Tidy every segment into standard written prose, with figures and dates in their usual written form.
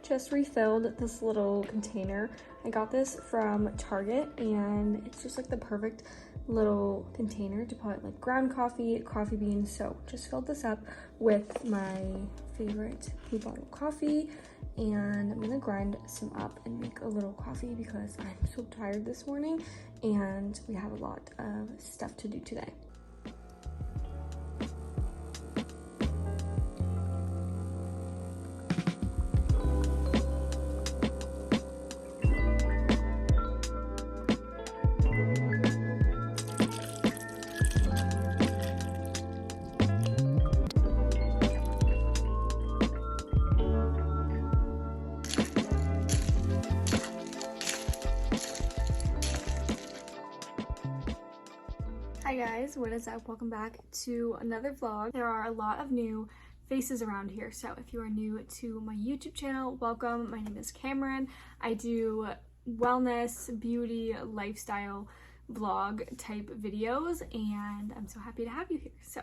just refilled this little container. I got this from Target and it's just like the perfect little container to put like ground coffee, coffee beans. So just filled this up with my favorite Blue Bottle coffee, and I'm gonna grind some up and make a little coffee because I'm so tired this morning and we have a lot of stuff to do today. Hi guys, what is up? Welcome back to another vlog. There are a lot of new faces around here, so if you are new to my YouTube channel, welcome. My name is Camryn. I do wellness, beauty, lifestyle vlog type videos, and I'm so happy to have you here. So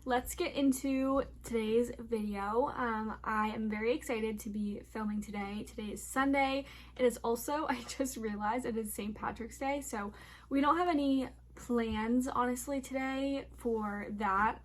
let's get into today's video. I am very excited to be filming today. Today is Sunday. It is also, I just realized it is St. Patrick's Day, so we don't have any plans honestly today for that.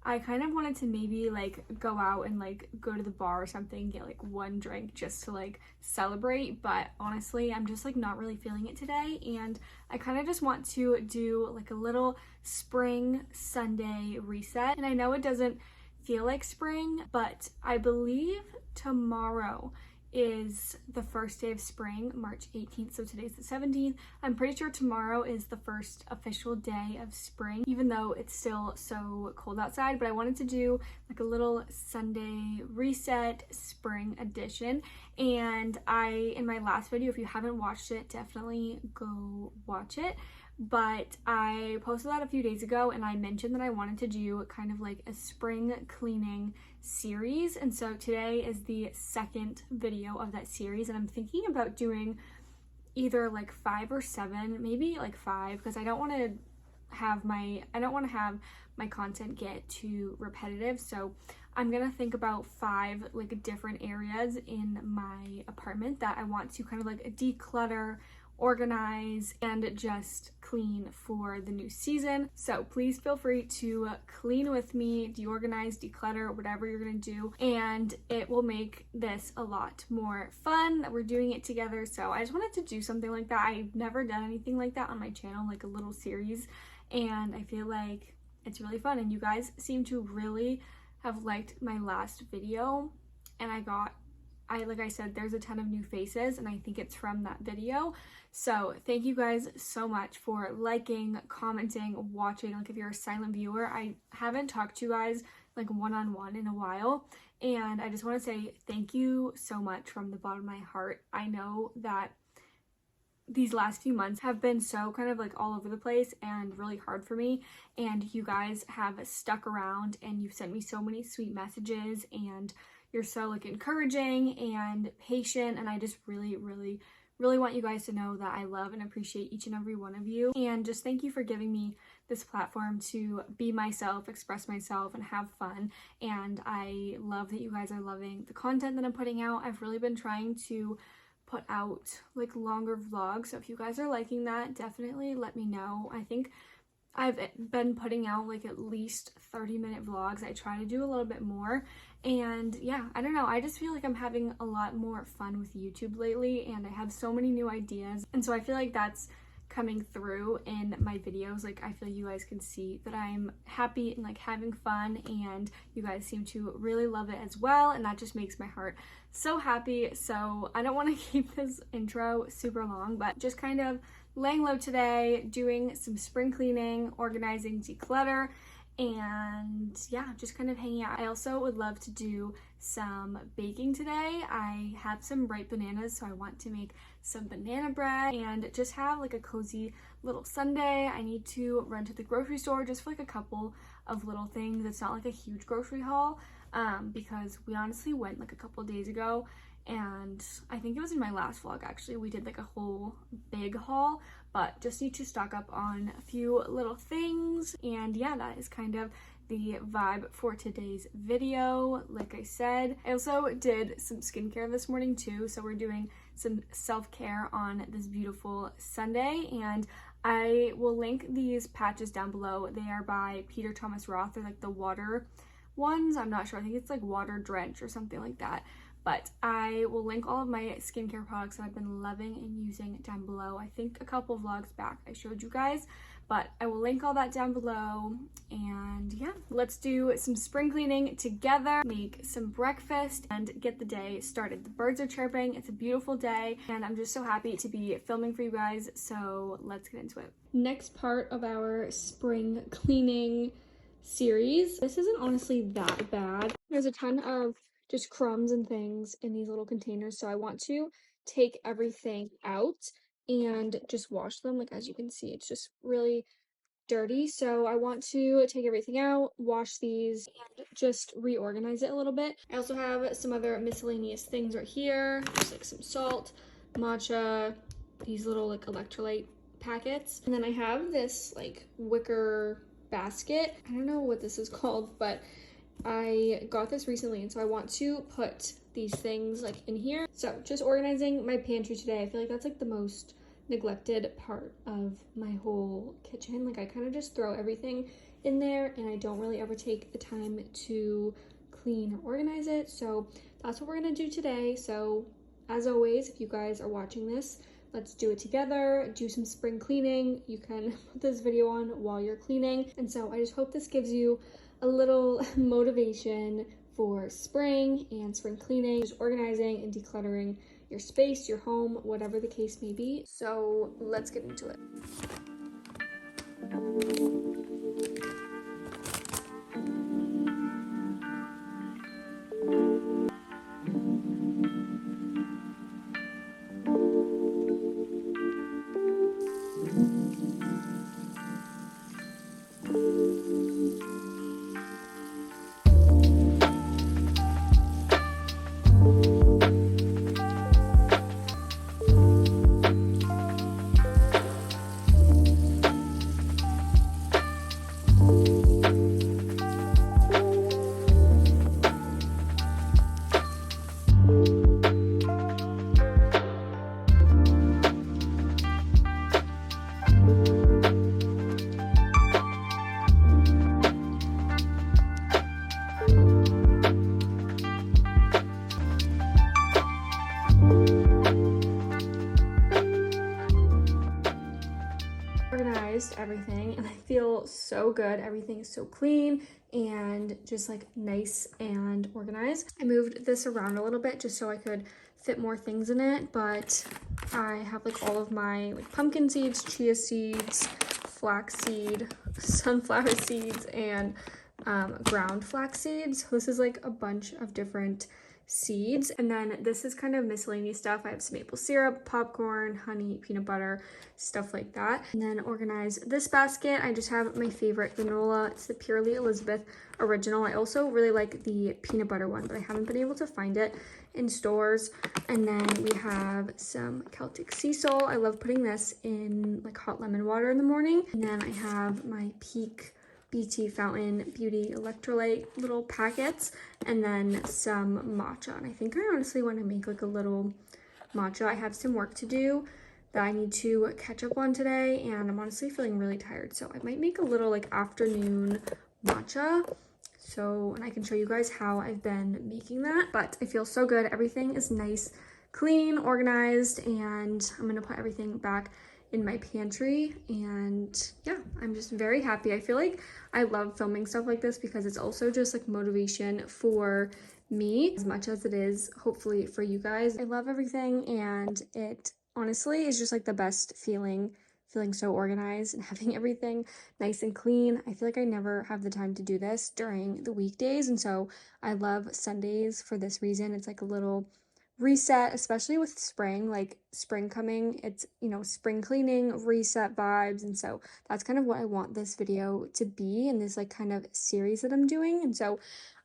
I kind of wanted to maybe like go out and like go to the bar or something, get like one drink just to like celebrate, but honestly I'm just like not really feeling it today, and I kind of just want to do like a little spring Sunday reset. And I know it doesn't feel like spring, but I believe tomorrow is the first day of spring, March 18th, so today's the 17th. I'm pretty sure tomorrow is the first official day of spring, even though it's still so cold outside. But I wanted to do like a little Sunday reset spring edition, and in my last video, if you haven't watched it, definitely go watch it. But I posted that a few days ago and I mentioned that I wanted to do kind of like a spring cleaning series, and so today is the second video of that series, and I'm thinking about doing either like 5 or 7, maybe like 5, because I don't want to have my content get too repetitive. So I'm gonna think about 5 like different areas in my apartment that I want to kind of like declutter, organize, and just clean for the new season. So please feel free to clean with me, deorganize, declutter, whatever you're gonna do, and it will make this a lot more fun that we're doing it together. So I just wanted to do something like that. I've never done anything like that on my channel, like a little series, and I feel like it's really fun, and you guys seem to really have liked my last video, and like I said, there's a ton of new faces, and I think it's from that video. So thank you guys so much for liking, commenting, watching. Like if you're a silent viewer, I haven't talked to you guys like one-on-one in a while, and I just want to say thank you so much from the bottom of my heart. I know that these last few months have been so kind of like all over the place and really hard for me, and you guys have stuck around and you've sent me so many sweet messages, and you're so like encouraging and patient, and I just really want you guys to know that I love and appreciate each and every one of you, and just thank you for giving me this platform to be myself, express myself, and have fun. And I love that you guys are loving the content that I'm putting out. I've really been trying to put out like longer vlogs, so if you guys are liking that, definitely let me know. I think I've been putting out like at least 30-minute vlogs. I try to do a little bit more, and yeah, I don't know, I just feel like I'm having a lot more fun with YouTube lately, and I have so many new ideas, and so I feel like that's coming through in my videos. Like I feel you guys can see that I'm happy and like having fun, and you guys seem to really love it as well, and that just makes my heart so happy. So I don't want to keep this intro super long, but just kind of laying low today, doing some spring cleaning, organizing, declutter, and yeah, just kind of hanging out. I also would love to do some baking today. I have some ripe bananas, so I want to make some banana bread and just have like a cozy little Sunday. I need to run to the grocery store just for like a couple of little things. It's not like a huge grocery haul, because we honestly went like a couple days ago, and I think it was in my last vlog actually, we did like a whole big haul, but just need to stock up on a few little things. And yeah, that is kind of the vibe for today's video. Like I said, I also did some skincare this morning too, so we're doing some self-care on this beautiful Sunday, and I will link these patches down below. They are by Peter Thomas Roth. They're like the water ones. I'm not sure. I think it's like water drench or something like that. But I will link all of my skincare products that I've been loving and using down below. I think a couple vlogs back I showed you guys, but I will link all that down below. And yeah, let's do some spring cleaning together, make some breakfast, and get the day started. The birds are chirping. It's a beautiful day, and I'm just so happy to be filming for you guys. So let's get into it. Next part of our spring cleaning series. This isn't honestly that bad. There's a ton of just crumbs and things in these little containers, so I want to take everything out and just wash them. Like, as you can see, it's just really dirty, so I want to take everything out, wash these, and just reorganize it a little bit. I also have some other miscellaneous things right here, just like some salt, matcha, these little like electrolyte packets, and then I have this like wicker basket. I don't know what this is called, but I got this recently, and so I want to put these things like in here. So just organizing my pantry today. I feel like that's like the most neglected part of my whole kitchen. Like, I kind of just throw everything in there, and I don't really ever take the time to clean or organize it. So that's what we're gonna do today. So as always, if you guys are watching this, let's do it together, do some spring cleaning. You can put this video on while you're cleaning. And so I just hope this gives you a little motivation for spring and spring cleaning, just organizing and decluttering your space, your home, whatever the case may be. So let's get into it. Organized everything, and I feel so good. Everything is so clean and just like nice and organized. I moved this around a little bit just so I could fit more things in it, but I have like all of my like pumpkin seeds, chia seeds, flaxseed, sunflower seeds, and ground flax seeds. So this is like a bunch of different seeds. And then this is kind of miscellaneous stuff. I have some maple syrup, popcorn, honey, peanut butter, stuff like that. And then organize this basket. I just have my favorite granola. It's the Purely Elizabeth original. I also really like the peanut butter one, but I haven't been able to find it in stores. And then we have some Celtic sea salt. I love putting this in like hot lemon water in the morning. And then I have my Peak BT Fountain Beauty electrolyte little packets, and then some matcha. And I think I honestly want to make like a little matcha. I have some work to do that I need to catch up on today, and I'm honestly feeling really tired, so I might make a little like afternoon matcha. So, and I can show you guys how I've been making that. But I feel so good. Everything is nice, clean, organized, and I'm gonna put everything back in my pantry. And yeah, I'm just very happy. I feel like I love filming stuff like this because it's also just like motivation for me as much as it is hopefully for you guys. I love everything, and it honestly is just like the best feeling so organized and having everything nice and clean. I feel like I never have the time to do this during the weekdays, and so I love Sundays for this reason. It's like a little reset, especially with spring. Like, spring coming. It's, you know, spring cleaning, reset vibes, and so that's kind of what I want this video to be in this like kind of series that I'm doing. And so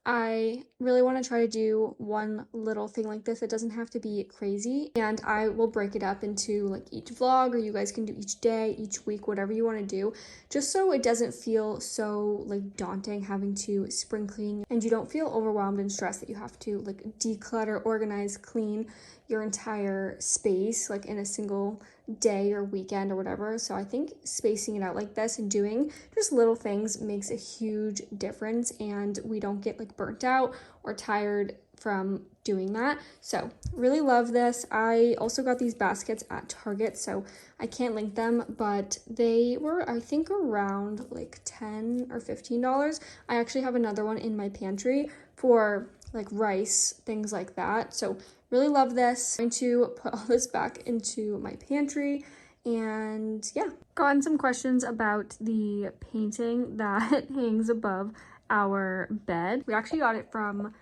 I really want to try to do one little thing like this. It doesn't have to be crazy, and I will break it up into like each vlog, or you guys can do each day, each week, whatever you want to do, just so it doesn't feel so like daunting having to spring clean, and you don't feel overwhelmed and stressed that you have to like declutter, organize, clean your entire space like in a single day or weekend or whatever. So I think spacing it out like this and doing just little things makes a huge difference, and we don't get like burnt out or tired from doing that. So really love this. I also got these baskets at Target, so I can't link them, but they were, I think, around like $10 or $15. I actually have another one in my pantry for like rice, things like that. So really love this. I'm going to put all this back into my pantry, and yeah. Gotten some questions about the painting that hangs above our bed. We actually got it from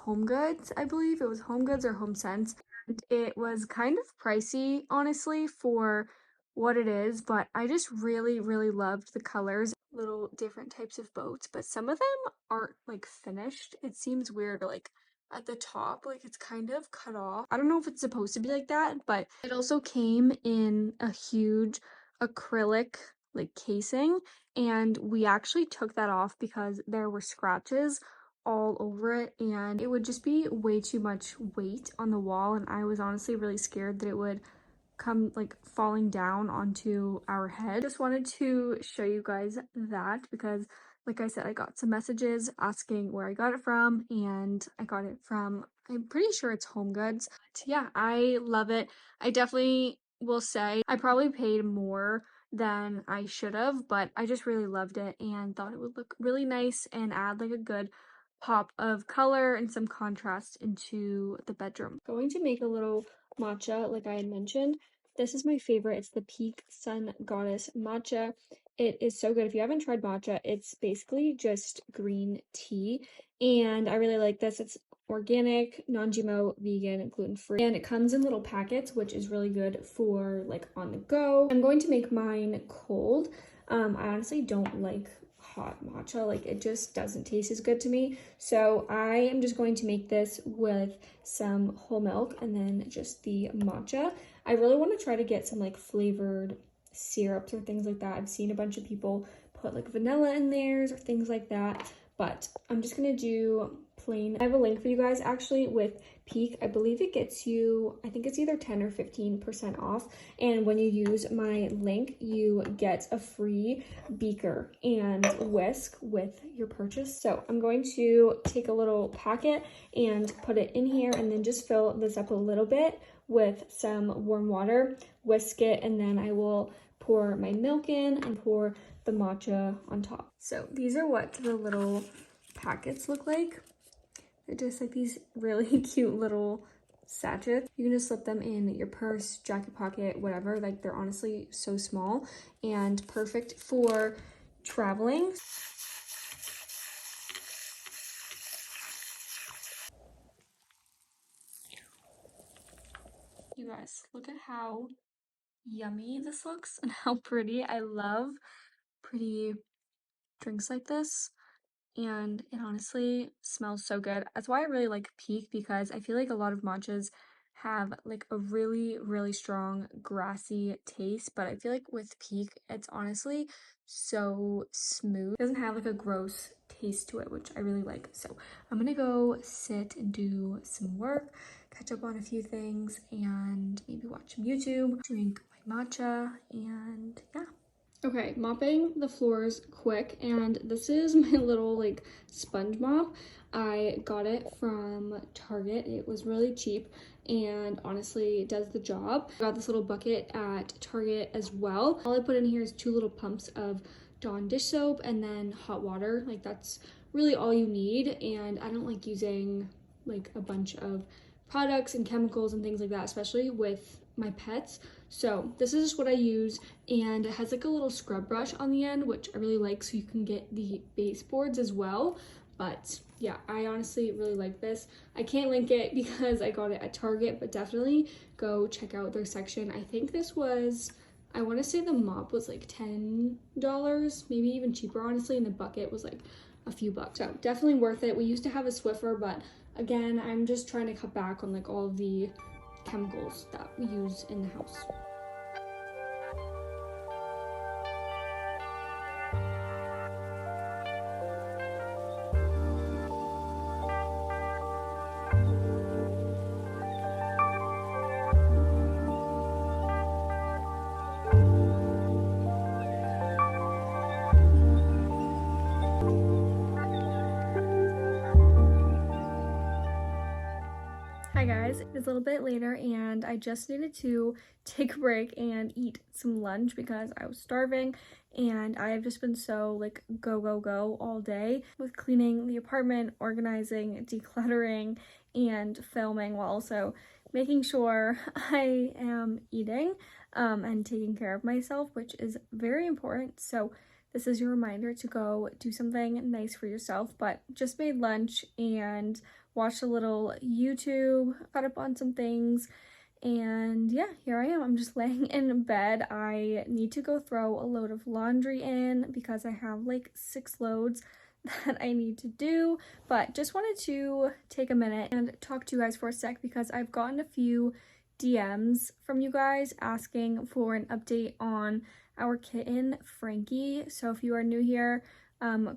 Home Goods, I believe. It was Home Goods or Home Sense. It was kind of pricey, honestly, for what it is, but I just really, really loved the colors. Little different types of boats, but some of them aren't like finished. It seems weird, like at the top, like it's kind of cut off. I don't know if it's supposed to be like that, but it also came in a huge acrylic like casing, and we actually took that off because there were scratches all over it, and it would just be way too much weight on the wall, and I was honestly really scared that it would come like falling down onto our head. Just wanted to show you guys that because like I said, I got some messages asking where I got it from, and I got it from, I'm pretty sure it's Home Goods. But yeah, I love it. I definitely will say I probably paid more than I should have, but I just really loved it and thought it would look really nice and add like a good pop of color and some contrast into the bedroom. Going to make a little matcha like I had mentioned. This is my favorite. It's the Peak Sun Goddess matcha. It is so good. If you haven't tried matcha, it's basically just green tea, and I really like this. It's organic, non-GMO, vegan, gluten-free, and it comes in little packets, which is really good for like on the go. I'm going to make mine cold. I honestly don't like hot matcha, like it just doesn't taste as good to me, so I am just going to make this with some whole milk and then just the matcha. I really want to try to get some like flavored syrups or things like that. I've seen a bunch of people put like vanilla in theirs or things like that, but I'm just gonna do plain. I have a link for you guys actually with Peak. I believe it gets you, I think it's either 10 or 15% off, and when you use my link you get a free beaker and whisk with your purchase. So I'm going to take a little packet and put it in here, and then just fill this up a little bit with some warm water, whisk it, and then I will pour my milk in and pour the matcha on top. So these are what the little packets look like. They're just like these really cute little sachets. You can just slip them in your purse, jacket pocket, whatever. Like they're honestly so small and perfect for traveling. You guys, look at how yummy this looks and how pretty. I love pretty drinks like this, and it honestly smells so good. That's why I really like Peak, because I feel like a lot of matchas have like a really, really strong grassy taste, but I feel like with Peak, it's honestly so smooth. It doesn't have like a gross taste to it, which I really like. So I'm gonna go sit and do some work, catch up on a few things, and maybe watch some YouTube, drink my matcha, and yeah. Okay, mopping the floors quick, and this is my little like sponge mop. I got it from Target. It was really cheap and honestly it does the job. I got this little bucket at Target as well. All I put in here is 2 little pumps of Dawn dish soap and then hot water. Like that's really all you need, and I don't like using like a bunch of products and chemicals and things like that, especially with my pets. So this is just what I use, and it has like a little scrub brush on the end, which I really like, so you can get the baseboards as well. But yeah, I honestly really like this. I can't link it because I got it at Target, but definitely go check out their section. I think this was, I want to say the mop was like $10, maybe even cheaper, honestly, and the bucket was like a few bucks. So definitely worth it. We used to have a Swiffer, but again, I'm just trying to cut back on like all of the chemicals that we use in the house. Hi guys, it's a little bit later and I just needed to take a break and eat some lunch because I was starving, and I have just been so like go all day with cleaning the apartment, organizing, decluttering, and filming, while also making sure I am eating and taking care of myself, which is very important. So this is your reminder to go do something nice for yourself. But just made lunch and watched a little YouTube, caught up on some things, and yeah, here I am. I'm just laying in bed. I need to go throw a load of laundry in because I have like 6 loads that I need to do, but just wanted to take a minute and talk to you guys for a sec because I've gotten a few DMs from you guys asking for an update on our kitten, Frankie. So if you are new here,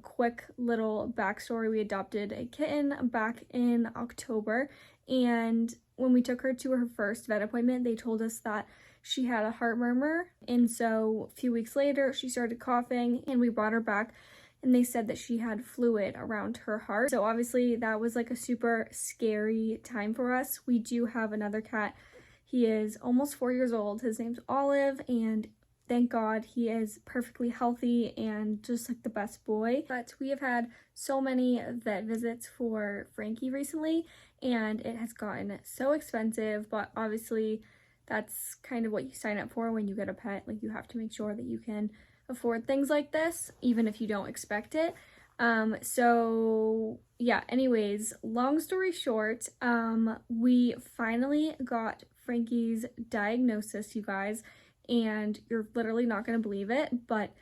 quick little backstory. We adopted a kitten back in October, and when we took her to her first vet appointment, they told us that she had a heart murmur, and so a few weeks later she started coughing, and we brought her back and they said that she had fluid around her heart. So obviously that was like a super scary time for us. We do have another cat. He is almost 4 years old. His name's Olive, and thank God he is perfectly healthy and just like the best boy. But we have had so many vet visits for Frankie recently, and it has gotten so expensive, but obviously that's kind of what you sign up for when you get a pet. Like, you have to make sure that you can afford things like this, even if you don't expect it. So yeah, anyways, long story short, we finally got Frankie's diagnosis, you guys, and you're literally not going to believe it, but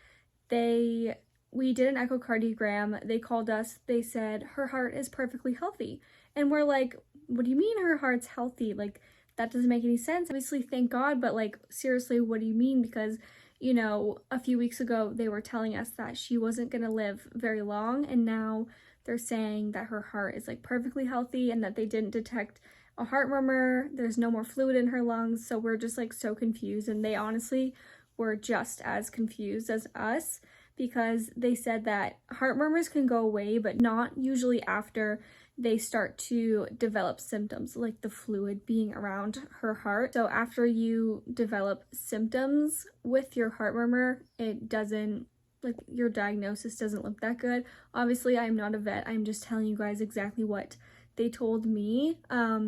we did an echocardiogram. They called us, they said her heart is perfectly healthy, and we're like, what do you mean her heart's healthy? Like, that doesn't make any sense. Obviously, thank God, but like, seriously, what do you mean? Because, you know, a few weeks ago they were telling us that she wasn't going to live very long, and now they're saying that her heart is like perfectly healthy and that they didn't detect a heart murmur. There's no more fluid in her lungs. So we're just like so confused, and they honestly were just as confused as us, because they said that heart murmurs can go away, but not usually after they start to develop symptoms like the fluid being around her heart. So after you develop symptoms with your heart murmur, it doesn't, like, your diagnosis doesn't look that good. Obviously, I'm not a vet. I'm just telling you guys exactly what they told me.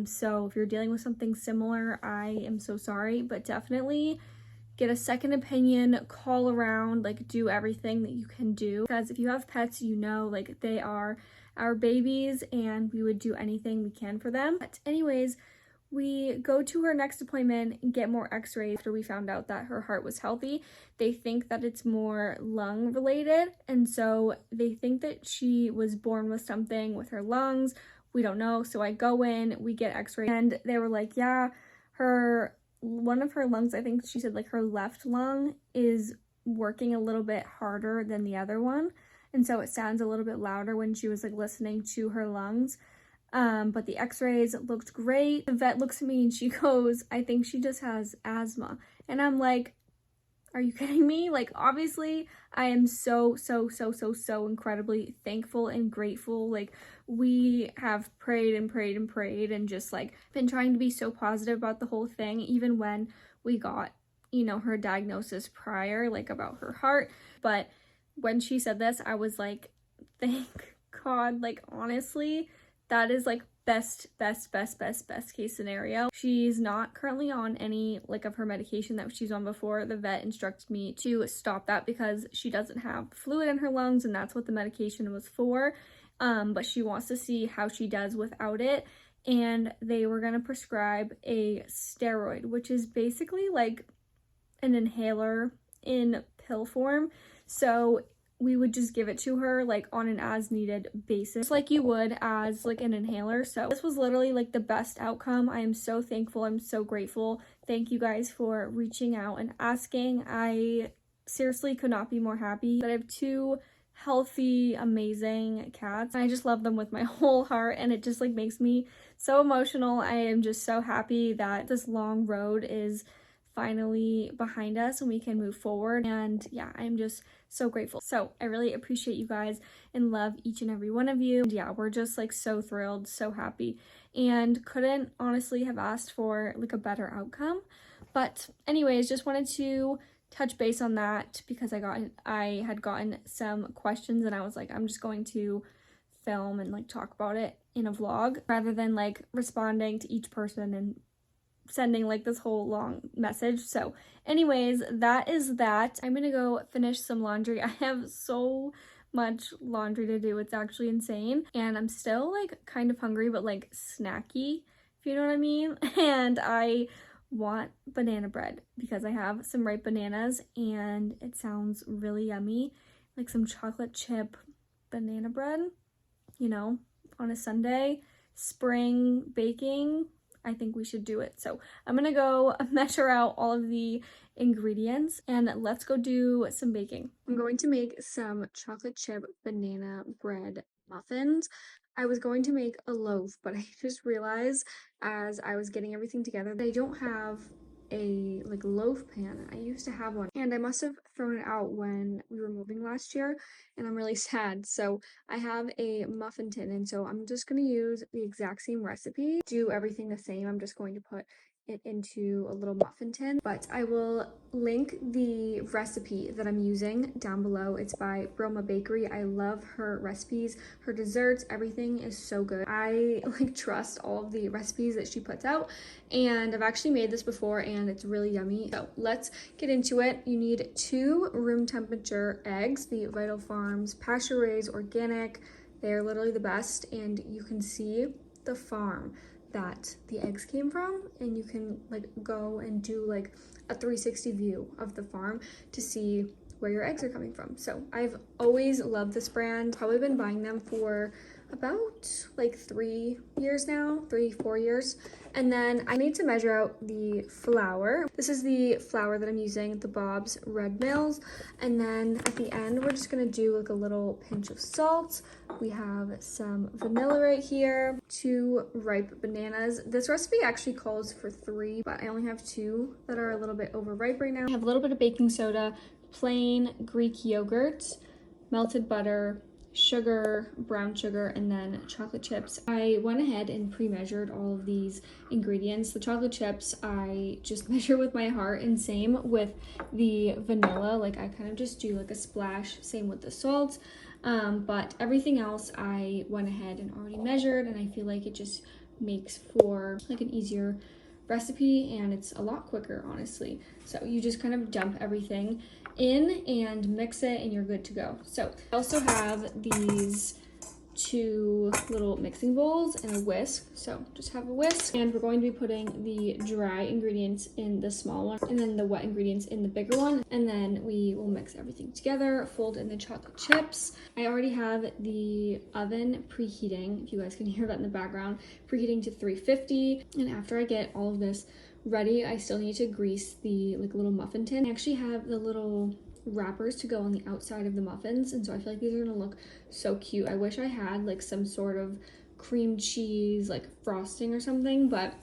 So if you're dealing with something similar, I am so sorry, but definitely get a second opinion, call around, like, do everything that you can do, because if you have pets, you know, like, they are our babies and we would do anything we can for them. But anyways, we go to her next appointment and get more x-rays after we found out that her heart was healthy. They think that it's more lung related, and so they think that she was born with something with her lungs. We don't know. So I go in, we get x-rays, and they were like, yeah, one of her lungs, I think she said like her left lung is working a little bit harder than the other one, and so it sounds a little bit louder when she was like listening to her lungs. But the x-rays looked great. The vet looks at me and she goes, I think she just has asthma. And I'm like, are you kidding me? Like, obviously, I am so incredibly thankful and grateful. Like, we have prayed and just like been trying to be so positive about the whole thing, even when we got, you know, her diagnosis prior, like about her heart. But when she said this, I was like, thank God. Like, honestly, that is like best case scenario. She's not currently on any like of her medication that she's on before. The vet instructed me to stop that because she doesn't have fluid in her lungs, and that's what the medication was for. but she wants to see how she does without it. And they were gonna prescribe a steroid, which is basically like an inhaler in pill form. So we would just give it to her like on an as needed basis, like you would as like an inhaler. So this was literally like the best outcome. I am so thankful. I'm so grateful. Thank you guys for reaching out and asking. I seriously could not be more happy that I have two healthy, amazing cats. I just love them with my whole heart, and it just like makes me so emotional. I am just so happy that this long road is finally behind us and we can move forward. And yeah, I'm just so grateful. So I really appreciate you guys and love each and every one of you. And yeah, we're just like so thrilled, so happy, and couldn't honestly have asked for like a better outcome. But anyways, just wanted to touch base on that because I had gotten some questions, and I was like, I'm just going to film and like talk about it in a vlog rather than like responding to each person and sending like this whole long message. So anyways, that is that. I'm gonna go finish some laundry. I have so much laundry to do. It's actually insane, and I'm still like kind of hungry, but like snacky, if you know what I mean. And I want banana bread because I have some ripe bananas and it sounds really yummy, like some chocolate chip banana bread, you know, on a Sunday, spring baking. I think we should do it. So I'm gonna go measure out all of the ingredients and let's go do some baking. I'm going to make some chocolate chip banana bread muffins. I was going to make a loaf, but I just realized as I was getting everything together, they don't have a like loaf pan. I used to have one and I must have thrown it out when we were moving last year, and I'm really sad. So I have a muffin tin, and so I'm just going to use the exact same recipe, do everything the same. I'm just going to put it into a little muffin tin, but I will link the recipe that I'm using down below. It's by Broma Bakery. I love her recipes, her desserts, everything is so good. I like trust all of the recipes that she puts out, and I've actually made this before and it's really yummy. So let's get into it. You need 2 room temperature eggs, the Vital Farms pasture raised organic. They're literally the best, and you can see the farm that the eggs came from, and you can like go and do like a 360 view of the farm to see where your eggs are coming from. So I've always loved this brand, probably been buying them for about like 3 years now, 3-4 years. And then I need to measure out the flour. This is the flour that I'm using, the Bob's Red Mills. And then at the end, we're just gonna do like a little pinch of salt. We have some vanilla right here, 2 ripe bananas. This recipe actually calls for 3, but I only have 2 that are a little bit overripe right now. I have a little bit of baking soda, plain Greek yogurt, melted butter, sugar, brown sugar, and then chocolate chips. I went ahead and pre-measured all of these ingredients. The chocolate chips I just measure with my heart, and same with the vanilla. Like I kind of just do like a splash, same with the salt. But everything else I went ahead and already measured, and I feel like it just makes for like an easier recipe, and it's a lot quicker, honestly. So you just kind of dump everything in and mix it and you're good to go. So I also have these 2 little mixing bowls and a whisk. So just have a whisk, and we're going to be putting the dry ingredients in the small one and then the wet ingredients in the bigger one, and then we will mix everything together, fold in the chocolate chips. I already have the oven preheating, if you guys can hear that in the background, preheating to 350. And after I get all of this ready, I still need to grease the like little muffin tin. I actually have the little wrappers to go on the outside of the muffins, and so I feel like these are gonna look so cute. I wish I had like some sort of cream cheese like frosting or something, but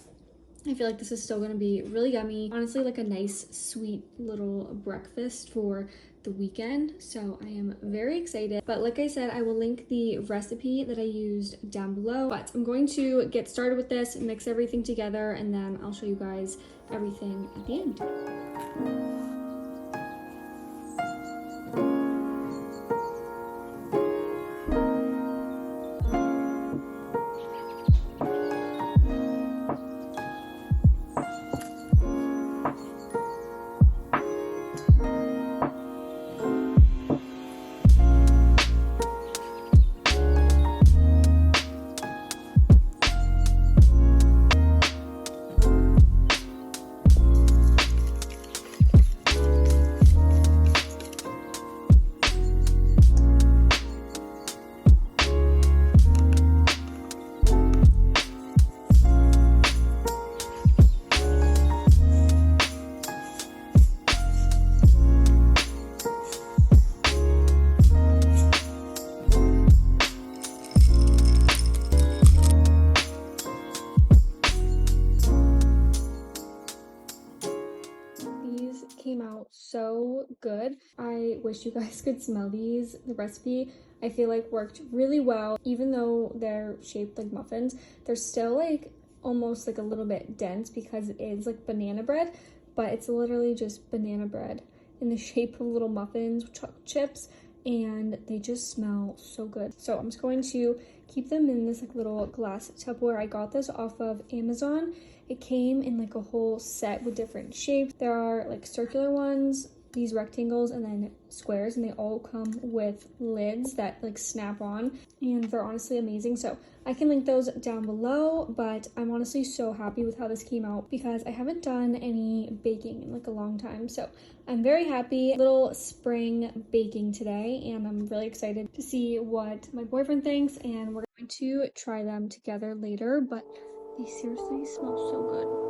I feel like this is still gonna be really yummy. Honestly, like a nice sweet little breakfast for the weekend. So I am very excited. But like I said, I will link the recipe that I used down below. But I'm going to get started with this, mix everything together, and then I'll show you guys everything at the end. so good. I wish you guys could smell these. The recipe I feel like worked really well. Even though they're shaped like muffins, they're still like almost like a little bit dense because it is like banana bread, but it's literally just banana bread in the shape of little muffins with chocolate chips, and they just smell so good. So I'm just going to keep them in this like little glass Tupperware. I got this off of Amazon. It came in like a whole set with different shapes. There are like circular ones, these rectangles, and then squares, and they all come with lids that like snap on, and they're honestly amazing. So I can link those down below, but I'm honestly so happy with how this came out because I haven't done any baking in like a long time. So I'm very happy. Little spring baking today, and I'm really excited to see what my boyfriend thinks, and we're going to try them together later, but they seriously smell so good.